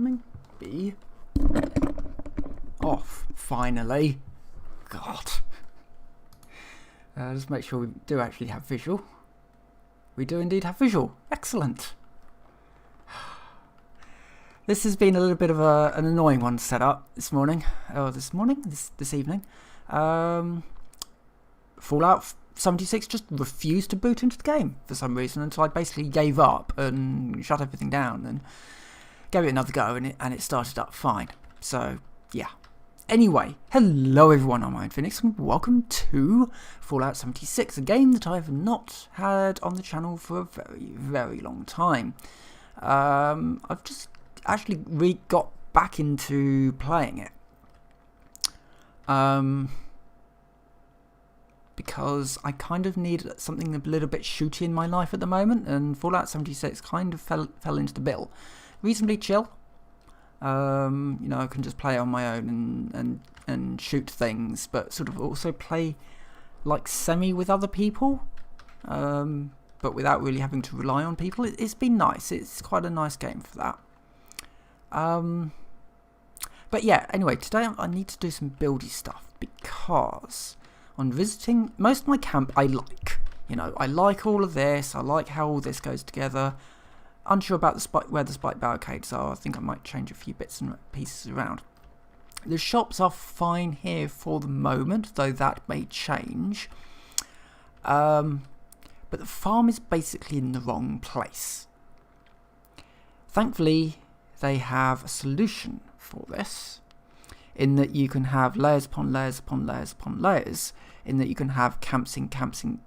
coming be off, finally. God. Just make sure we do actually have visual. We do indeed have visual. Excellent. This has been a little bit of an annoying one to set up this morning. This evening. Fallout 76 just refused to boot into the game for some reason, and so I basically gave up and shut everything down and gave it another go, and it started up fine. So, yeah. Anyway, hello everyone, I'm Phoenix, and welcome to Fallout 76, a game that I have not had on the channel for a very, very long time. I've just actually got back into playing it. Because I kind of need something a little bit shooty in my life at the moment, and Fallout 76 kind of fell into the bill. Reasonably chill. I can just play on my own and shoot things, but sort of also play like semi with other people, but without really having to rely on people. It's been nice. It's quite a nice game for that. But yeah, anyway, today I need to do some buildy stuff, because on visiting, most of my camp I like. I like all of this. I like how all this goes together. Unsure about where the spike barricades are. I think I might change a few bits and pieces around. The shops are fine here for the moment, though that may change. But the farm is basically in the wrong place. Thankfully, they have a solution for this, in that you can have layers upon layers upon layers upon layers, in that you can have camps in camps in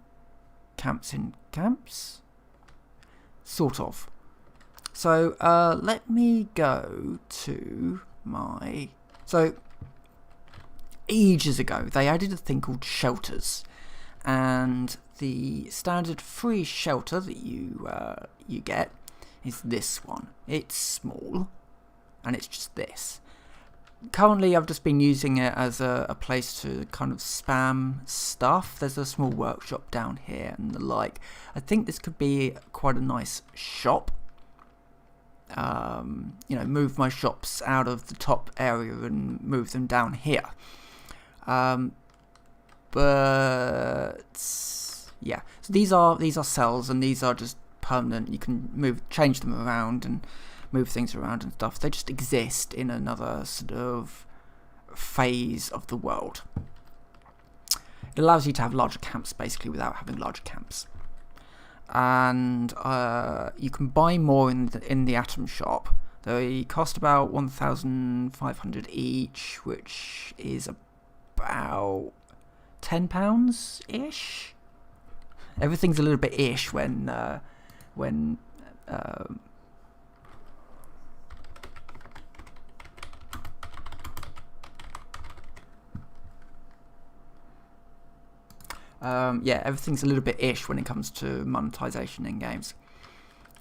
camps in camps? Sort of. So, let me go to my... So, ages ago, they added a thing called shelters. And the standard free shelter that you get is this one. It's small, and it's just this. Currently, I've just been using it as a place to kind of spam stuff. There's a small workshop down here and the like. I think this could be quite a nice shop. Move my shops out of the top area and move them down here. But yeah, so these are cells, and these are just permanent. You can change them around and move things around and stuff. They just exist in another sort of phase of the world. It allows you to have larger camps, basically, without having larger camps. And you can buy more in the Atom shop. They cost about 1,500 each, which is about £10-ish. Everything's a little bit ish when everything's a little bit ish when it comes to monetization in games.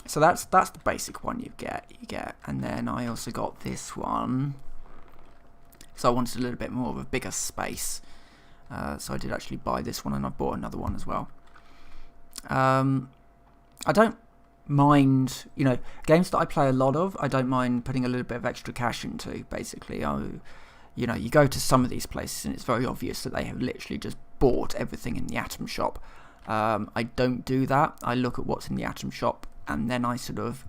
So that's the basic one you get, and then I also got this one. So I wanted a little bit more of a bigger space. So I did actually buy this one, and I bought another one as well. I don't mind, games that I play a lot of, I don't mind putting a little bit of extra cash into, basically. You go to some of these places and it's very obvious that they have literally just bought everything in the Atom shop. I don't do that. I look at what's in the Atom shop, and then I sort of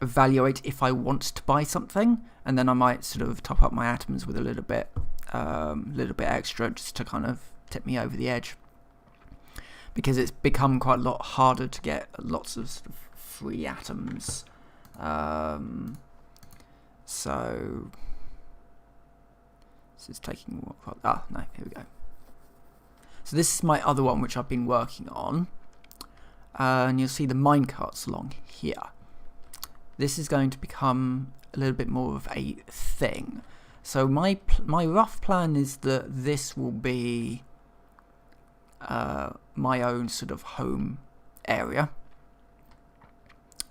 evaluate if I want to buy something, and then I might sort of top up my atoms with a little bit extra, just to kind of tip me over the edge. Because it's become quite a lot harder to get lots of sort of free atoms. So this is taking... no, here we go. So this is my other one, which I've been working on. And you'll see the minecarts along here. This is going to become a little bit more of a thing. So my rough plan is that this will be my own sort of home area,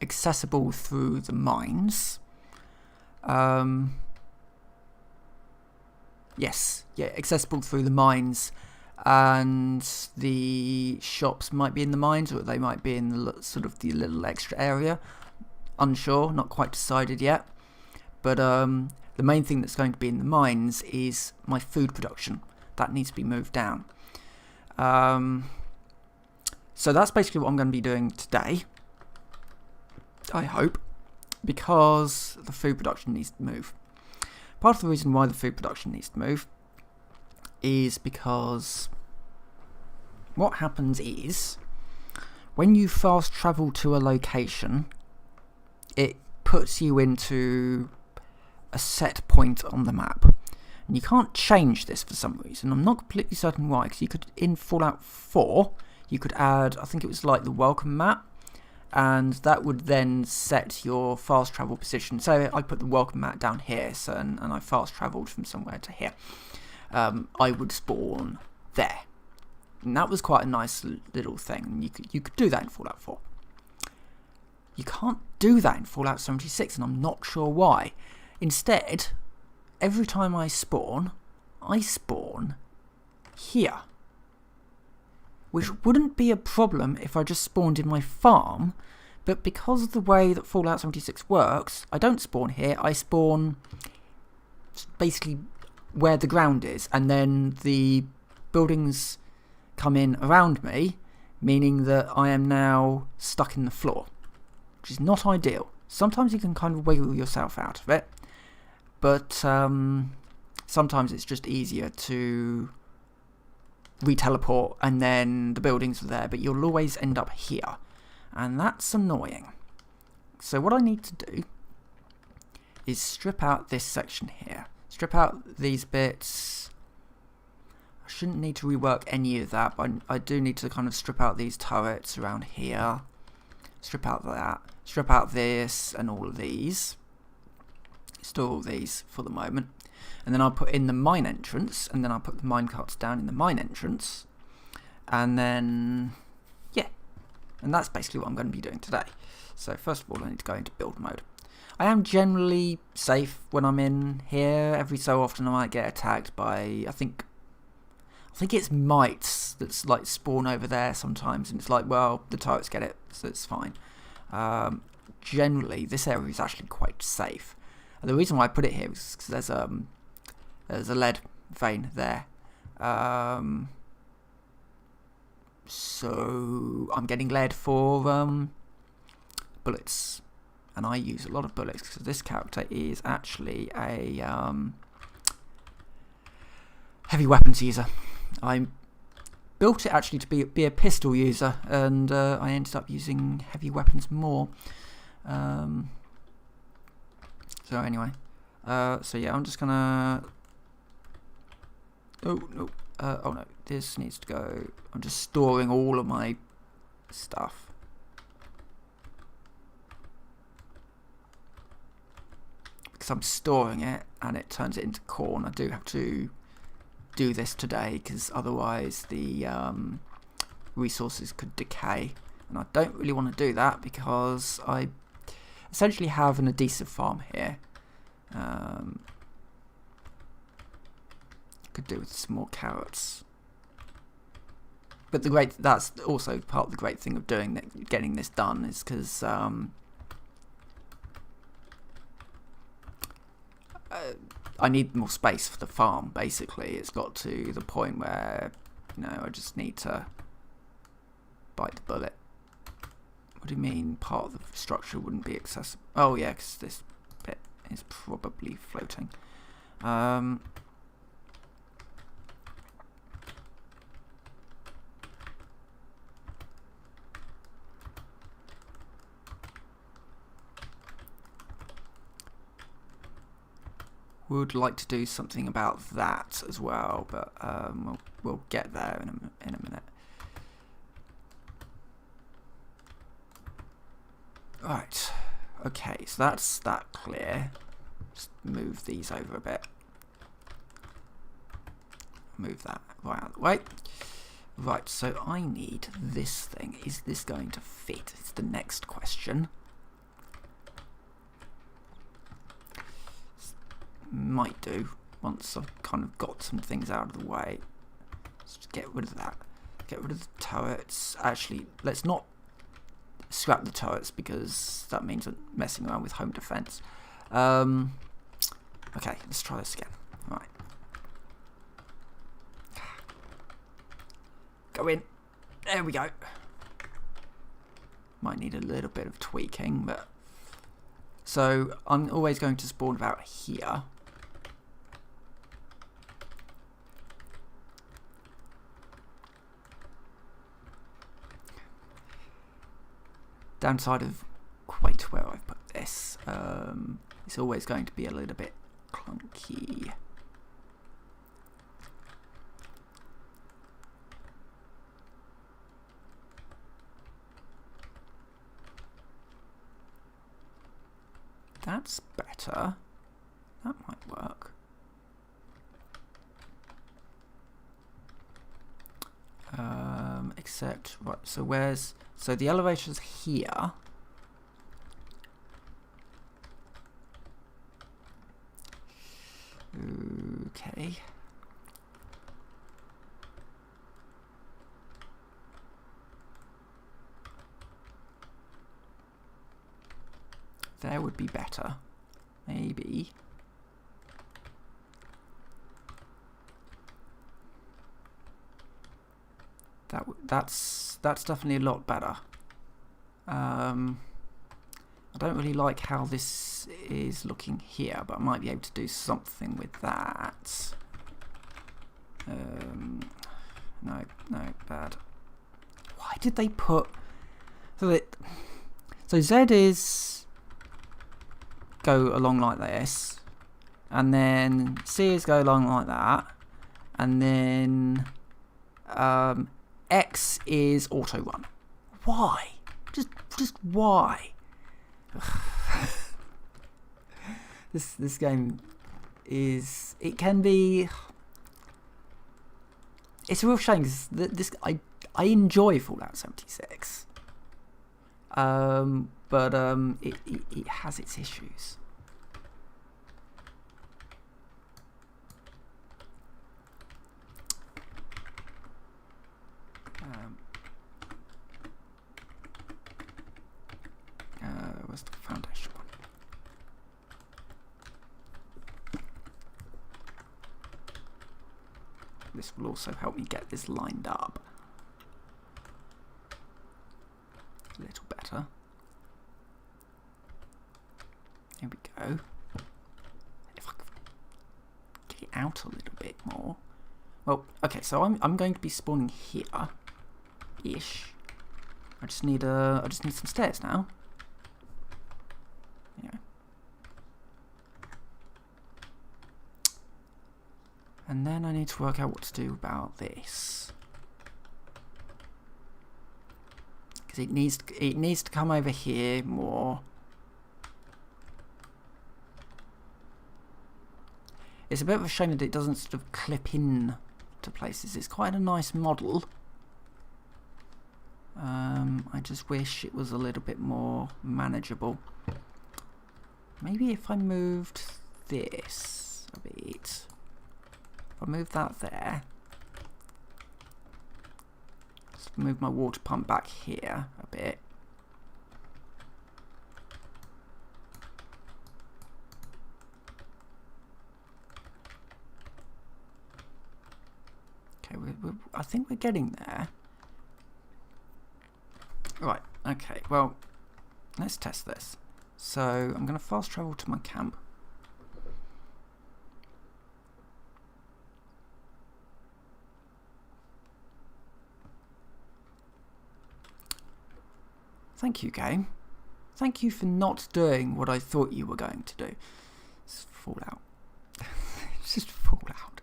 accessible through the mines. Accessible through the mines, and the shops might be in the mines, or they might be in the sort of the little extra area. Unsure, not quite decided yet. But the main thing that's going to be in the mines is my food production. That needs to be moved down. So that's basically what I'm going to be doing today, I hope, because the food production needs to move. Part of the reason why the food production needs to move is because what happens is when you fast travel to a location, it puts you into a set point on the map. And you can't change this for some reason. I'm not completely certain why, because you could, in Fallout 4, you could add, I think it was like the welcome map, and that would then set your fast travel position. So I put the welcome map down here, so, and I fast travelled from somewhere to here. I would spawn there. And that was quite a nice little thing. You could do that in Fallout 4. You can't do that in Fallout 76, and I'm not sure why. Instead, every time I spawn here. Which wouldn't be a problem if I just spawned in my farm, but because of the way that Fallout 76 works, I don't spawn here, I spawn basically where the ground is, and then the buildings come in around me, meaning that I am now stuck in the floor, which is not ideal. Sometimes you can kind of wiggle yourself out of it, but sometimes it's just easier to re-teleport and then the buildings are there, but you'll always end up here, and that's annoying. So what I need to do is strip out this section here, strip out these bits. I shouldn't need to rework any of that, but I do need to kind of strip out these turrets around here, strip out that, strip out this and all of these, store all these for the moment. And then I'll put in the mine entrance, and then I'll put the mine carts down in the mine entrance, and then, yeah, and that's basically what I'm going to be doing today. So first of all, I need to go into build mode. I am generally safe when I'm in here. Every so often I might get attacked by, I think it's mites that's like spawn over there sometimes, and it's like, well, the turrets get it, so it's fine. Generally, this area is actually quite safe. And the reason why I put it here is because there's a lead vein there. So I'm getting lead for bullets, and I use a lot of bullets because this character is actually a heavy weapons user. I built it actually to be a pistol user, and I ended up using heavy weapons more. So anyway, so yeah, I'm just gonna. Oh no! Oh no! This needs to go. I'm just storing all of my stuff. Because I'm storing it and it turns it into corn. I do have to do this today because otherwise the resources could decay. And I don't really want to do that because I essentially have an adhesive farm here. Could do with some more carrots. But that's also part of the great thing of getting this done is because I need more space for the farm. Basically, it's got to the point where I just need to bite the bullet. What do you mean part of the structure wouldn't be accessible? Oh yeah, because this bit is probably floating. Would like to do something about that as well, but we'll get there in a minute. Right, okay, so that's that clear. Just move these over a bit. Move that right out of the way. Right, so I need this thing. Is this going to fit? It's the next question. Might do once I've kind of got some things out of the way. Let's just get rid of that. Get rid of the turrets. Actually, let's not scrap the turrets because that means I'm messing around with home defense. Okay, let's try this again. Right. Go in. There we go. Might need a little bit of tweaking, but... So, I'm always going to spawn about here. Downside of quite where I've put this, it's always going to be a little bit clunky. That's better. That might work. Except, right, so where's... So the elevator's here. Okay. There would be better. Maybe. That's definitely a lot better. I don't really like how this is looking here, but I might be able to do something with that. No, bad. Why did they put... So Z is go along like this, and then C is go along like that, and then X is auto run. Why? Just why? This game is... It can be... It's a real shame because I enjoy Fallout 76, but it has its issues. Where's the foundation one? This will also help me get this lined up a little better. Here we go. If I could get it out a little bit more. Well, okay, so I'm going to be spawning here, ish. I just need some stairs now. Yeah. And then I need to work out what to do about this, because it needs to come over here more. It's a bit of a shame that it doesn't sort of clip in to places. It's quite a nice model. I just wish it was a little bit more manageable. Maybe if I moved this a bit. If I move that there. Let's move my water pump back here a bit. Okay, I think we're getting there. Right, okay, well, let's test this. So I'm going to fast travel to my camp. Thank you, game. Thank you for not doing what I thought you were going to do. It's Fallout. It's just Fallout.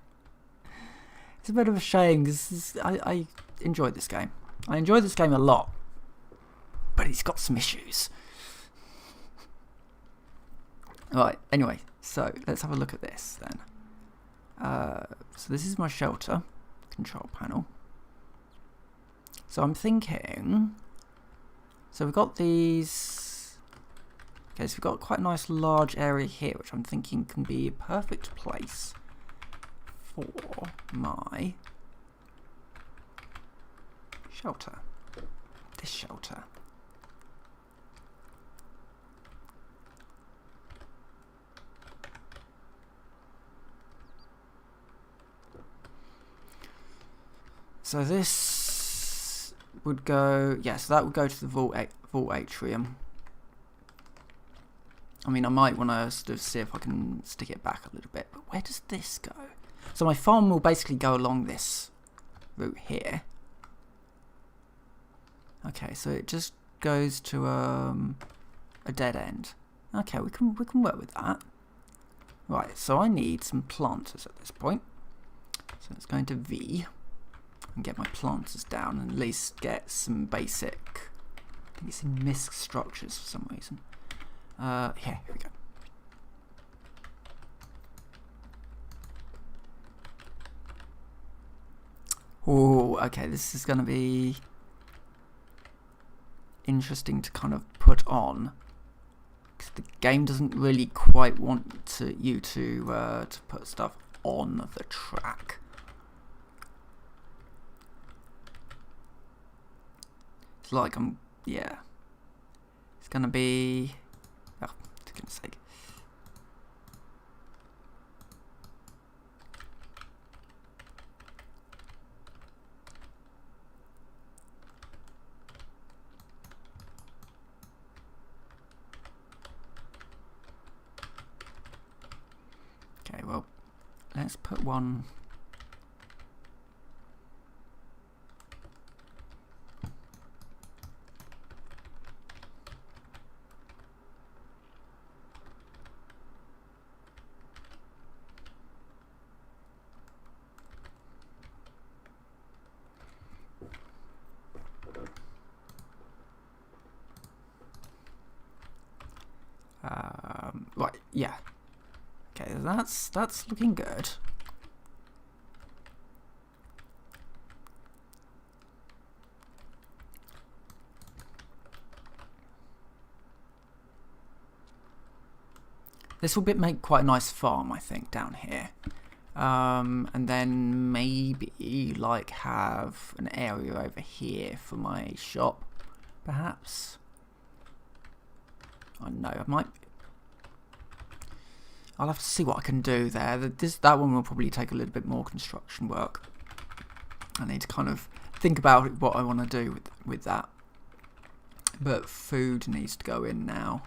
It's a bit of a shame because I enjoyed this game. I enjoyed this game a lot, but it's got some issues. Right, anyway, so let's have a look at this then. So this is my shelter control panel. So I'm thinking, so we've got these, okay, so we've got quite a nice large area here, which I'm thinking can be a perfect place for my shelter. This shelter. So this would go, so that would go to the vault atrium. I mean, I might want to sort of see if I can stick it back a little bit, but where does this go? So my farm will basically go along this route here. Okay, so it just goes to a dead end. Okay, we can work with that. Right, so I need some planters at this point. So let's go into V and get my planters down and at least get some basic. I think it's in misc structures for some reason. Here we go. Oh, okay, this is going to be interesting to kind of put on, because the game doesn't really quite want you to put stuff on the track. It's like it's going to be, oh, for goodness sake. Okay, well, let's put one. Right, yeah. Okay, that's looking good. This will make quite a nice farm, I think, down here. And then maybe like have an area over here for my shop, perhaps. I don't know, I'll have to see what I can do there. That one will probably take a little bit more construction work. I need to kind of think about what I want to do with that. But food needs to go in now.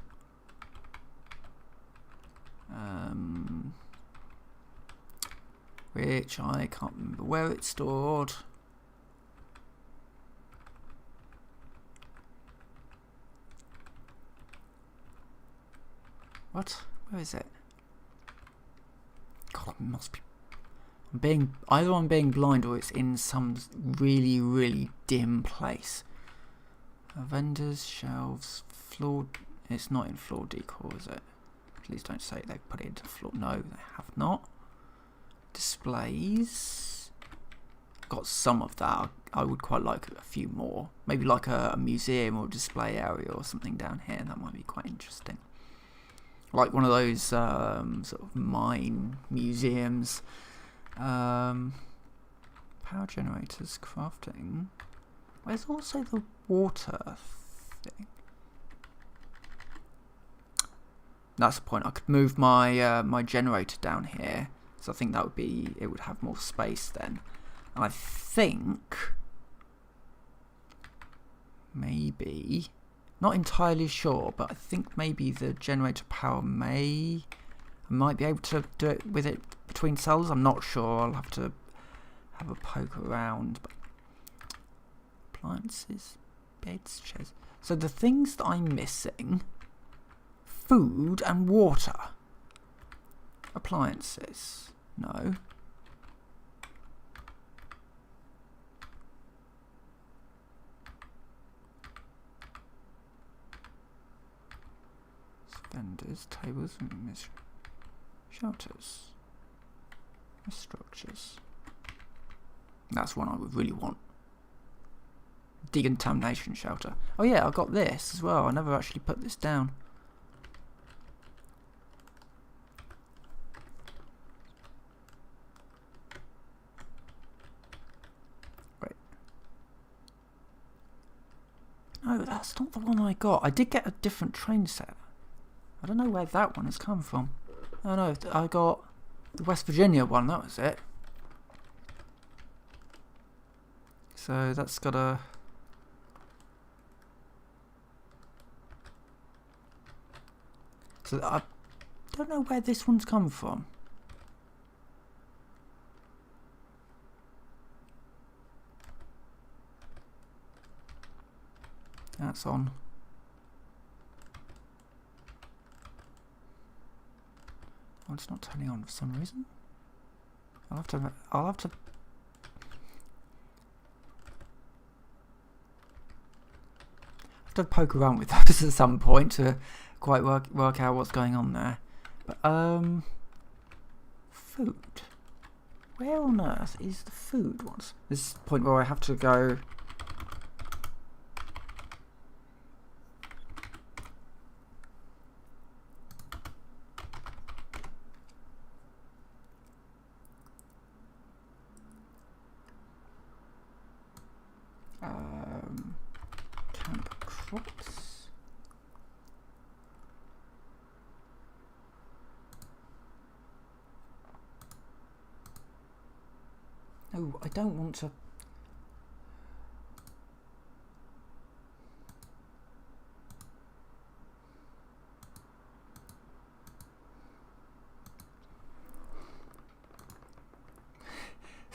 Which I can't remember where it's stored. What? Where is it? God, it must be. Either I'm being blind or it's in some really, really dim place. Vendors, shelves, floor. It's not in floor decor, is it? Please don't say they put it into floor. No, they have not. Displays. Got some of that. I would quite like a few more. Maybe like a museum or display area or something down here. That might be quite interesting. Like one of those sort of mine museums. Power generators, crafting. Where's also the water thing? That's the point. I could move my my generator down here, so I think that would be, it would have more space then. And I think maybe, not entirely sure, but I think maybe the generator power I might be able to do it with it between cells. I'm not sure. I'll have to have a poke around. But appliances, beds, chairs. So the things that I'm missing: food and water. Appliances, no. Vendors, tables, and shelters, structures. That's one I would really want. Decontamination shelter. Oh yeah, I got this as well. I never actually put this down. Wait. No, that's not the one I got. I did get a different train set. I don't know where that one has come from. Oh no, I got the West Virginia one, that was it. So that's got a... So I don't know where this one's come from. That's on. Oh, it's not turning on for some reason. I'll have to poke around with those at some point to quite work out what's going on there. But food. Where on earth is the food ones? This is the point where I have to go. Camp crops. No, I don't want to.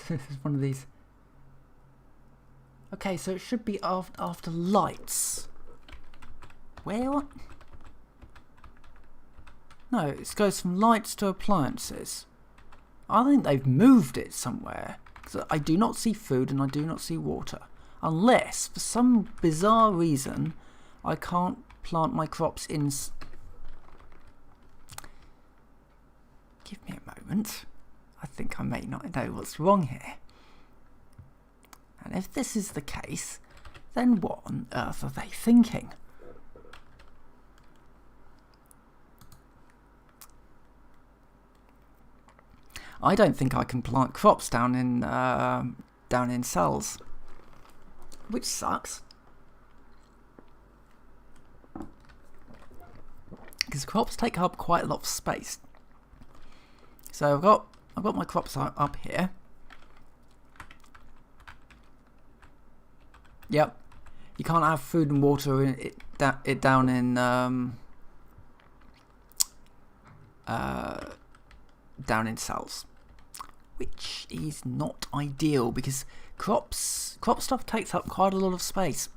This is one of these. Okay, so it should be after lights. Where? No, it goes from lights to appliances. I think they've moved it somewhere. Because I do not see food and I do not see water. Unless, for some bizarre reason, I can't plant my crops in... Give me a moment. I think I may not know what's wrong here. And if this is the case, then what on earth are they thinking? I don't think I can plant crops down in cells, which sucks. Because crops take up quite a lot of space. So I've got my crops up here. Yep, you can't have food and water in it down in cells, which is not ideal because crop stuff takes up quite a lot of space.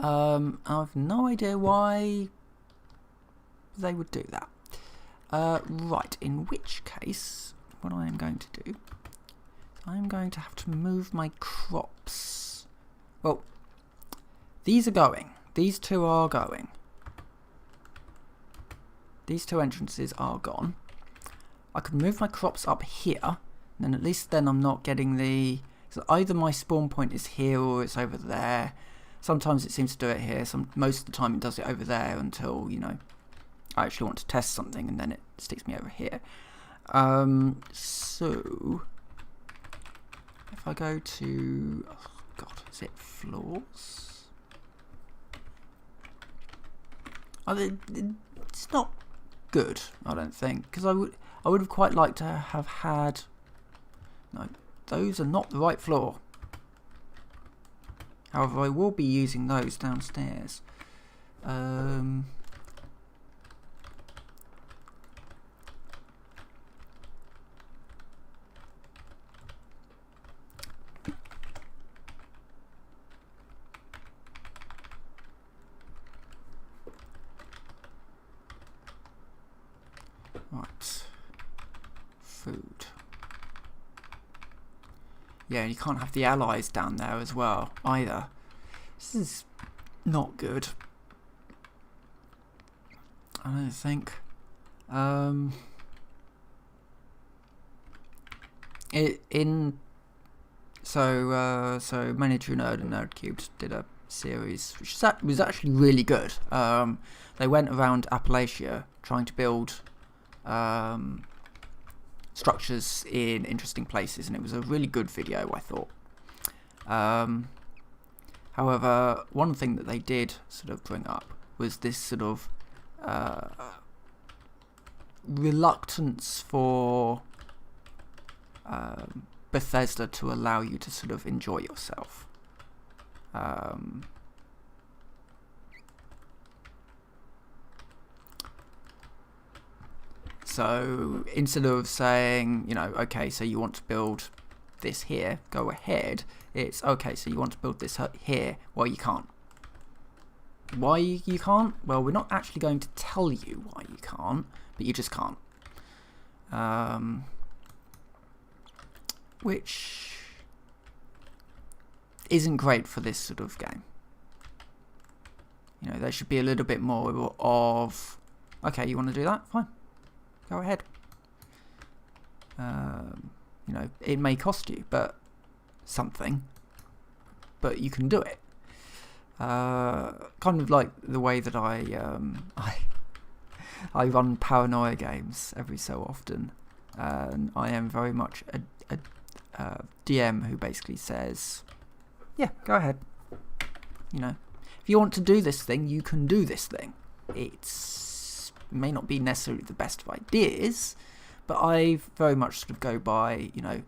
I've no idea why they would do that. Right, in which case, what I am going to do, I'm going to have to move my crops. Well, these are going. These two are going. These two entrances are gone. I could move my crops up here, and then at least then I'm not getting the... So either my spawn point is here or it's over there. Sometimes it seems to do it here. Most of the time it does it over there until, you know, I actually want to test something and then it sticks me over here. So... If I go to, oh God, is it floors? It's not good, I don't think, because I would have quite liked to have had. No, those are not the right floor. However, I will be using those downstairs. Right, food. Yeah, and you can't have the allies down there as well, either. This is not good. I don't think. So Manager Nerd and Nerd Cubed did a series which was actually really good. They went around Appalachia trying to build structures in interesting places, and it was a really good video, I thought. However, one thing that they did sort of bring up was this sort of reluctance for Bethesda to allow you to sort of enjoy yourself. So instead of saying, you know, okay, so you want to build this here, go ahead, it's okay, so you want to build this here, well, you can't. Why you can't? Well, we're not actually going to tell you why you can't, but you just can't. Which isn't great for this sort of game. You know, there should be a little bit more of, okay, you want to do that? Fine. Go ahead. You know, it may cost you, but something. But you can do it. Kind of like the way that I run paranoia games every so often, and I am very much a DM who basically says, "Yeah, go ahead. You know, if you want to do this thing, you can do this thing. It may not be necessarily the best of ideas, but I very much sort of go by, you know,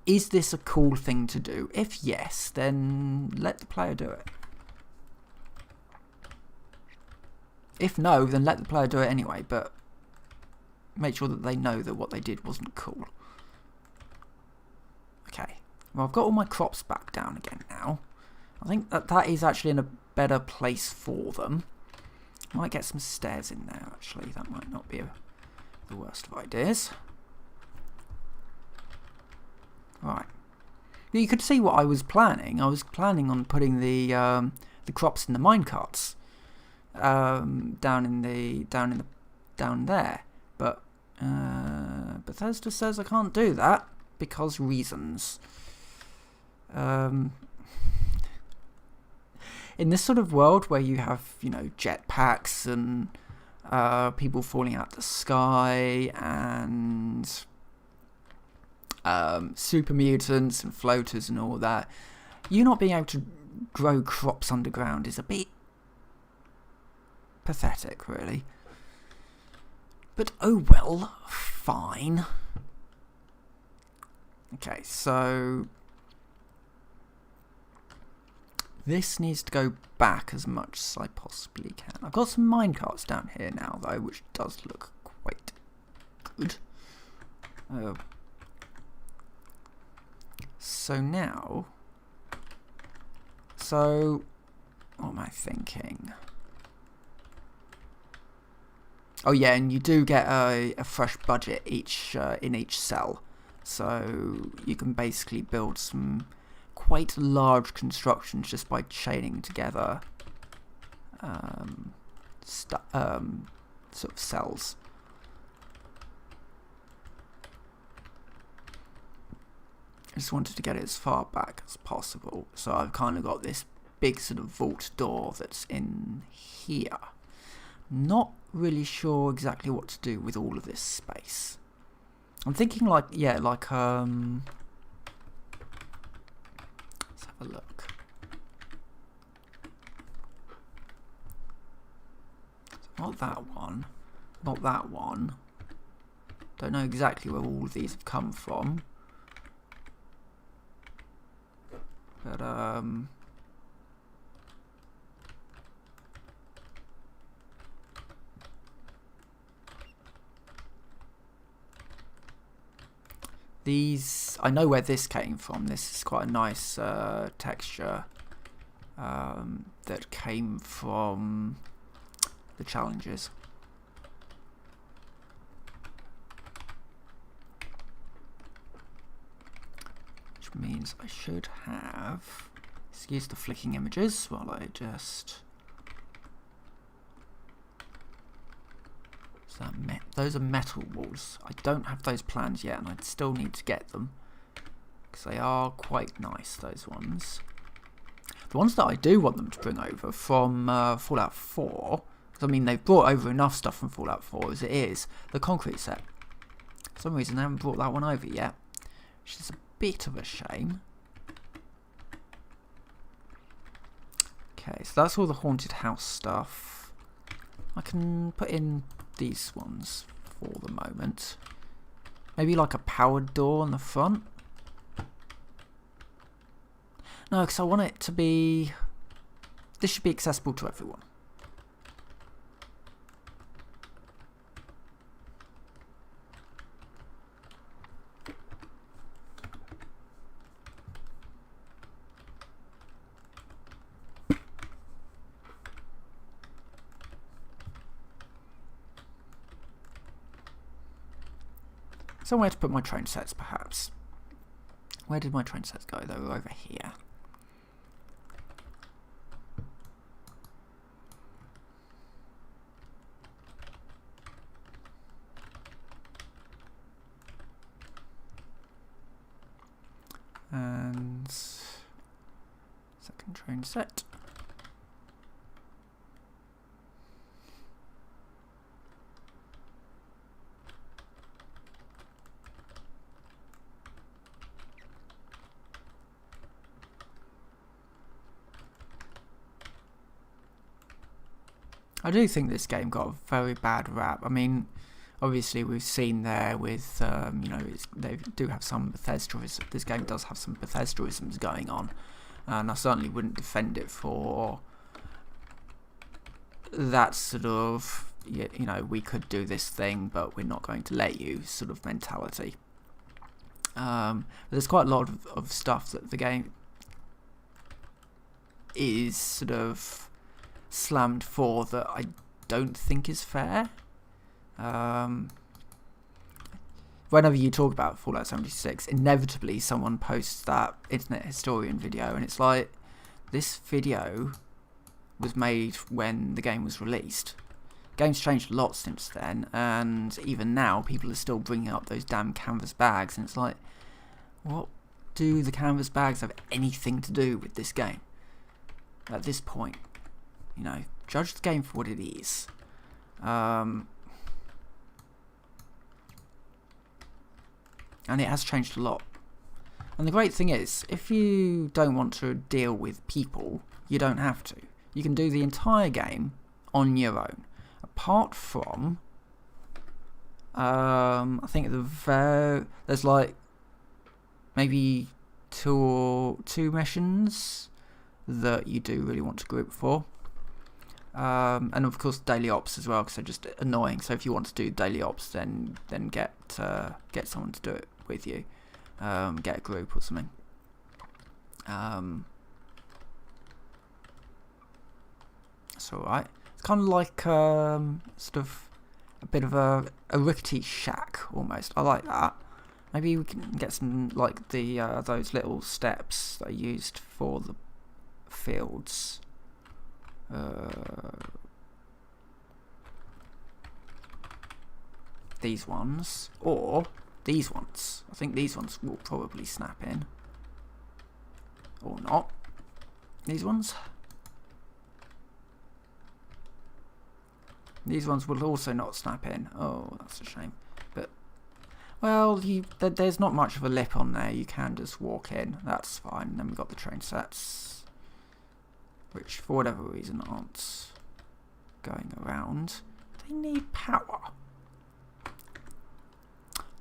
is this a cool thing to do? If yes, then let the player do it. If no, then let the player do it anyway, but make sure that they know that what they did wasn't cool." Okay, well, I've got all my crops back down again now. I think that is actually in a better place for them. Might get some stairs in there, actually. That might not be the worst of ideas. Right. You could see what I was planning. I was planning on putting the crops in the minecarts down there, but Bethesda says I can't do that because reasons. In this sort of world where you have, you know, jetpacks and people falling out the sky and super mutants and floaters and all that, you not being able to grow crops underground is a bit pathetic, really. But oh well, fine. Okay, so this needs to go back as much as I possibly can. I've got some minecarts down here now, though, which does look quite good. So now, what am I thinking? Oh yeah, and you do get a fresh budget in each cell, so you can basically build some quite large constructions just by chaining together sort of cells. I just wanted to get it as far back as possible, so I've kind of got this big sort of vault door that's in here. Not really sure exactly what to do with all of this space. I'm thinking let's have a look. Not that one. Not that one. Don't know exactly where all of these have come from. But these, I know where this came from. This is quite a nice texture that came from the challenges. Which means I should have, excuse the flicking images while I just, those are metal walls. I don't have those plans yet, and I still need to get them because they are quite nice, those ones. The ones that I do want them to bring over from Fallout 4, because I mean they've brought over enough stuff from Fallout 4 as it is, the concrete set. For some reason they haven't brought that one over yet, which is a bit of a shame. Okay, so that's all the haunted house stuff. I can put in these ones for the moment. Maybe like a powered door on the front? No, because I want it to be... This should be accessible to everyone. Somewhere to put my train sets, perhaps. Where did my train sets go? They were over here. And second train set. I do think this game got a very bad rap. I mean, obviously we've seen there with, you know, they do have some Bethesdaism. This game does have some Bethesdaisms going on, and I certainly wouldn't defend it for that sort of, you know, we could do this thing, but we're not going to let you sort of mentality. There's quite a lot of stuff that the game is sort of slammed for that I don't think is fair. Whenever you talk about Fallout 76, inevitably someone posts that Internet Historian video, and it's like, this video was made when the game was released. Game's changed a lot since then, and even now people are still bringing up those damn canvas bags, and it's like, what do the canvas bags have anything to do with this game at this point? You know, judge the game for what it is. And it has changed a lot. And the great thing is, if you don't want to deal with people, you don't have to. You can do the entire game on your own. Apart from, I think there's like maybe two missions that you do really want to group for. And of course daily ops as well, because they're just annoying. So if you want to do daily ops, then get someone to do it with you. Get a group or something. It's alright. It's kind of like sort of a bit of a rickety shack almost. I like that. Maybe we can get some like the those little steps that are used for the fields. These ones, or these ones. I think these ones will probably snap in, or not. These ones. These ones will also not snap in. Oh, that's a shame. But well, there's not much of a lip on there. You can just walk in. That's fine. And then we've got the train sets, which for whatever reason aren't going around. They need power.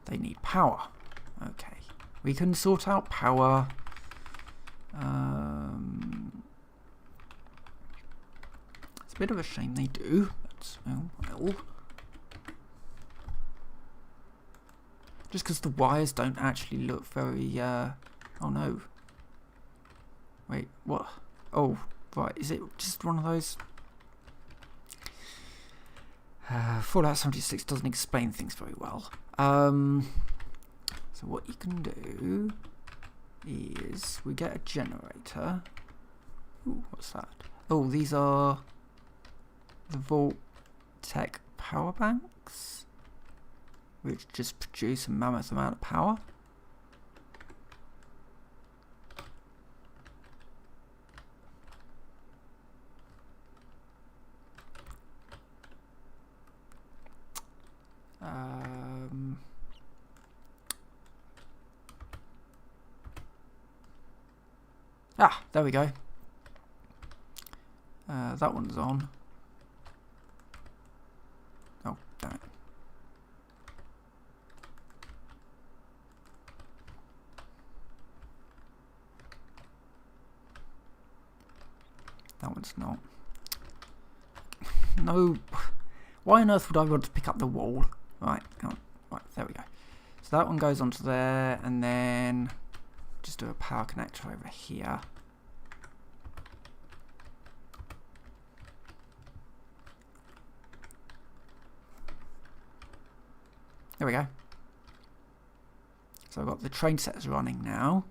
They need power. Okay. We can sort out power. It's a bit of a shame they do, but oh well. Just because the wires don't actually look very, oh no. Wait, what? Oh, right, is it just one of those? Fallout 76 doesn't explain things very well. So what you can do is we get a generator. Ooh, what's that? Oh, these are the Vault Tech power banks, which just produce a mammoth amount of power. There we go. That one's on. Oh, damn it. That one's not. No. Why on earth would I want to pick up the wall? Right, come on. Right, there we go. So that one goes onto there, and then just do a power connector over here. There we go. So I've got the train sets running now.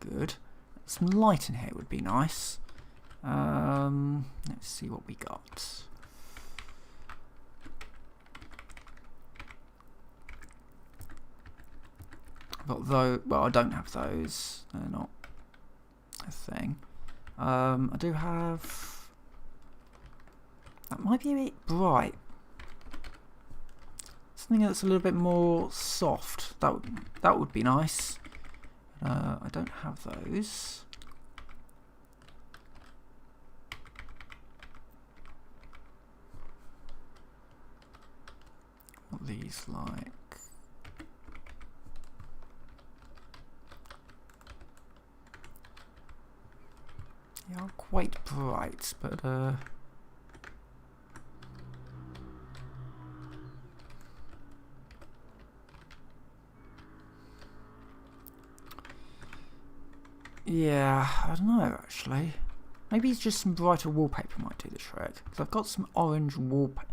Good. Some light in here would be nice. Let's see what we got. I've got those. Well, I don't have those. They're not a thing. I do have. That might be a bit bright. Something that's a little bit more soft. That would be nice. I don't have those. What are these like? They are quite bright, but yeah, I don't know actually. Maybe it's just some brighter wallpaper might do the trick. Because I've got some orange wallpaper.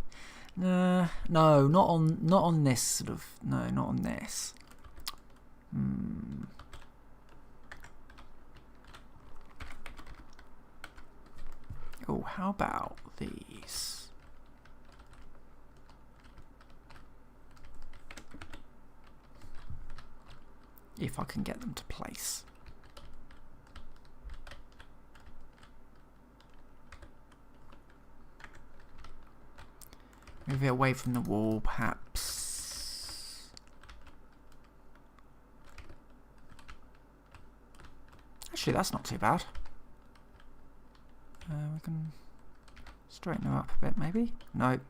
No, not on this sort of. No, not on this. Oh, how about these? If I can get them to place. Move it away from the wall, perhaps. Actually, that's not too bad. We can straighten her up a bit, maybe? No.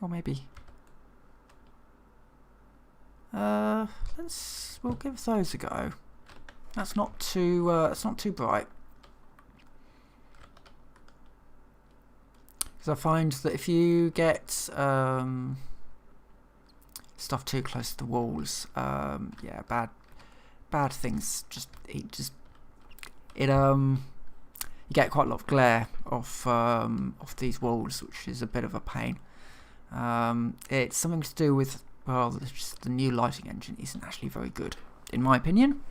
Or maybe. We'll give those a go. That's not too bright. Because I find that if you get stuff too close to the walls, yeah, bad things you get quite a lot of glare off these walls, which is a bit of a pain. It's something to do with, well, just the new lighting engine isn't actually very good, in my opinion.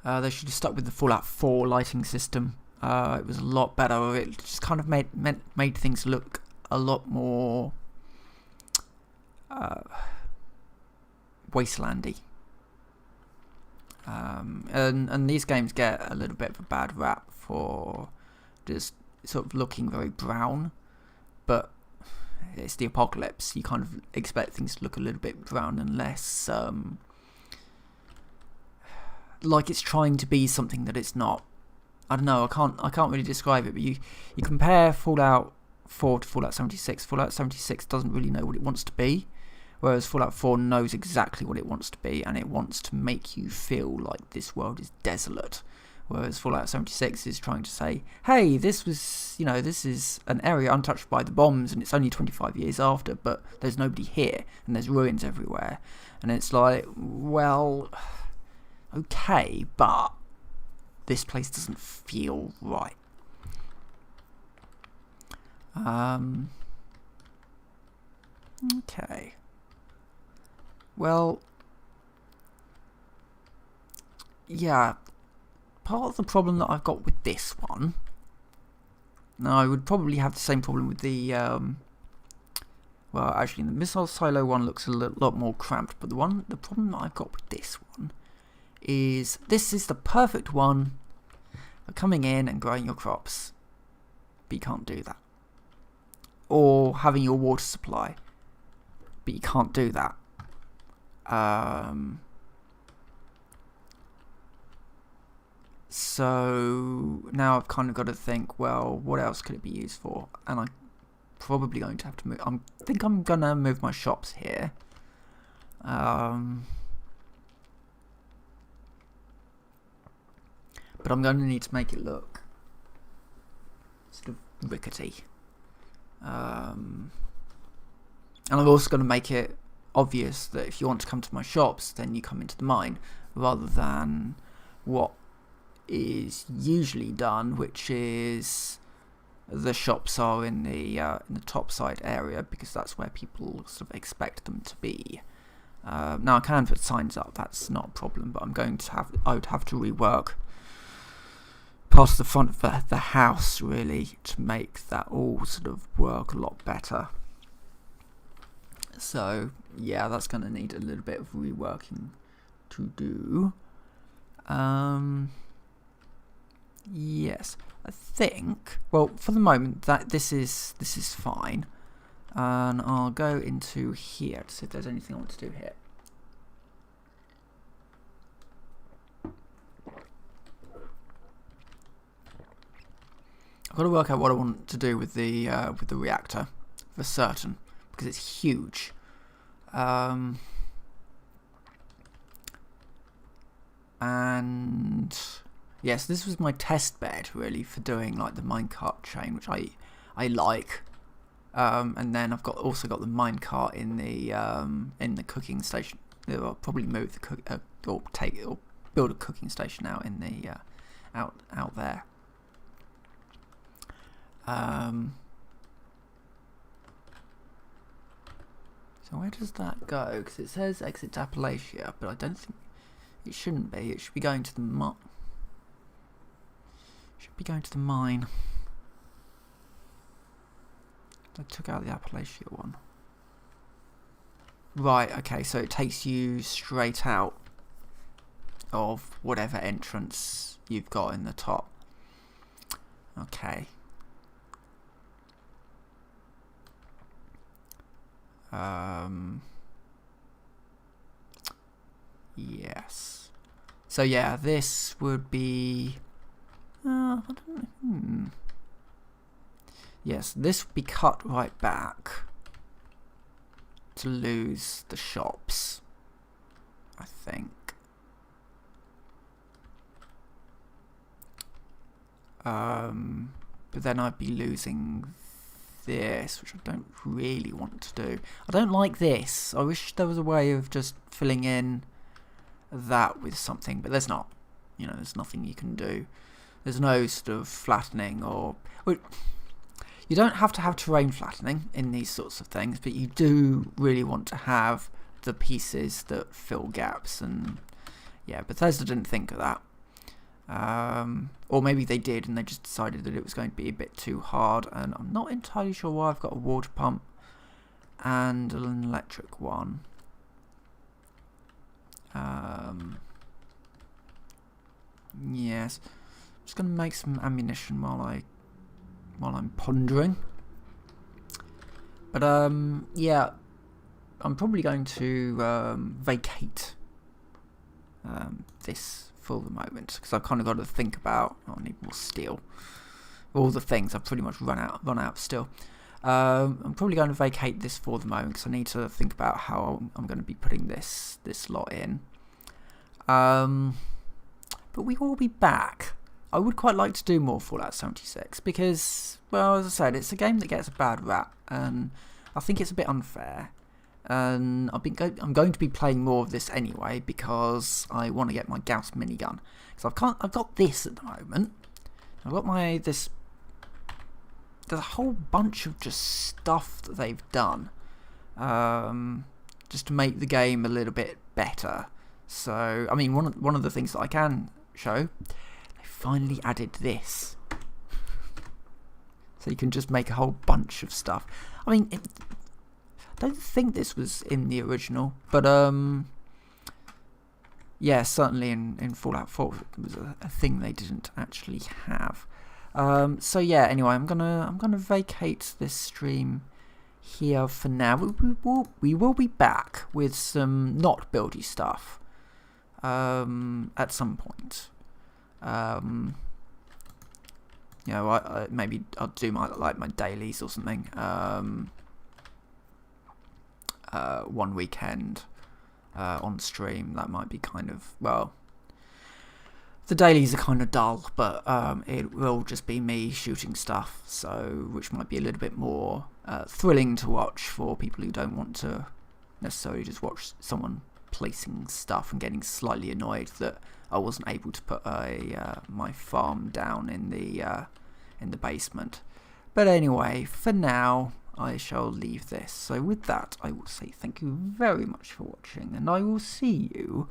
They should have stuck with the Fallout 4 lighting system. It was a lot better. It just kind of made things look a lot more wastelandy. And these games get a little bit of a bad rap for just sort of looking very brown, but it's the apocalypse. You kind of expect things to look a little bit brown and less like it's trying to be something that it's not. I don't know. I can't really describe it. But you compare Fallout 4 to Fallout 76. Fallout 76 doesn't really know what it wants to be, whereas Fallout 4 knows exactly what it wants to be, and it wants to make you feel like this world is desolate. Whereas Fallout 76 is trying to say, hey, this is an area untouched by the bombs, and it's only 25 years after, but there's nobody here, and there's ruins everywhere. And it's like, well, okay, but this place doesn't feel right. Okay. Well, yeah, part of the problem that I've got with this one, now I would probably have the same problem with the, well, actually the missile silo one looks a lot more cramped, but the problem that I've got with this one is this is the perfect one for coming in and growing your crops, but you can't do that. Or having your water supply, but you can't do that. So now I've kind of got to think, well, what else could it be used for? And I'm probably going to have to move. I think I'm going to move my shops here. but I'm going to need to make it look sort of rickety. And I'm also going to make it obvious that if you want to come to my shops, then you come into the mine, rather than what is usually done, which is the shops are in the top side area, because that's where people sort of expect them to be. Now I can put signs up, that's not a problem, but I would have to rework part of the front of the house really to make that all sort of work a lot better. So yeah, that's going to need a little bit of reworking to do. Yes, I think, well, for the moment that this is fine, and I'll go into here to see if there's anything I want to do here. I've got to work out what I want to do with the reactor for certain, because it's huge. And yes, this was my test bed really for doing like the minecart chain, which I like. And then I've also got the minecart in the cooking station. I'll probably move the or build a cooking station out in the out there. So where does that go? Because it says exit to Appalachia, but I don't think it shouldn't be. It should be going to the mine. I took out the Appalachia one. Right, okay, so it takes you straight out of whatever entrance you've got in the top. Okay. Yes. So yeah, this would be. I don't know. Yes, this would be cut right back to lose the shops, I think. But then I'd be losing this, which I don't really want to do. I don't like this. I wish there was a way of just filling in that with something, but there's not. You know, there's nothing you can do. There's no sort of flattening or... You don't have to have terrain flattening in these sorts of things, but you do really want to have the pieces that fill gaps. And yeah, Bethesda didn't think of that. Or maybe they did and they just decided that it was going to be a bit too hard, and I'm not entirely sure why I've got a water pump and an electric one. Yes, I'm just going to make some ammunition while I'm pondering. But yeah, I'm probably going to vacate this for the moment, because I've kind of got to think about. I need more steel. All the things I've pretty much run out of steel. I'm probably going to vacate this for the moment because I need to think about how I'm going to be putting this lot in. But we will be back. I would quite like to do more Fallout 76 because, well, as I said, it's a game that gets a bad rap, and I think it's a bit unfair. And I'm going to be playing more of this anyway because I want to get my Gauss minigun. Because I've got this at the moment. I've got this. There's a whole bunch of just stuff that they've done, just to make the game a little bit better. So I mean, one of the things that I can show, they finally added this, so you can just make a whole bunch of stuff. I mean, I don't think this was in the original, but yeah, certainly in Fallout 4 it was a thing they didn't actually have. So yeah, anyway, I'm gonna vacate this stream here for now. We will be back with some not buildy stuff at some point. You know, maybe I'll do my dailies or something. One weekend on stream, that might be kind of, well, The dailies are kind of dull, but it will just be me shooting stuff, so which might be a little bit more thrilling to watch for people who don't want to necessarily just watch someone placing stuff and getting slightly annoyed that I wasn't able to put my farm down in the basement. But anyway, for now, I shall leave this. So with that, I will say thank you very much for watching, and I will see you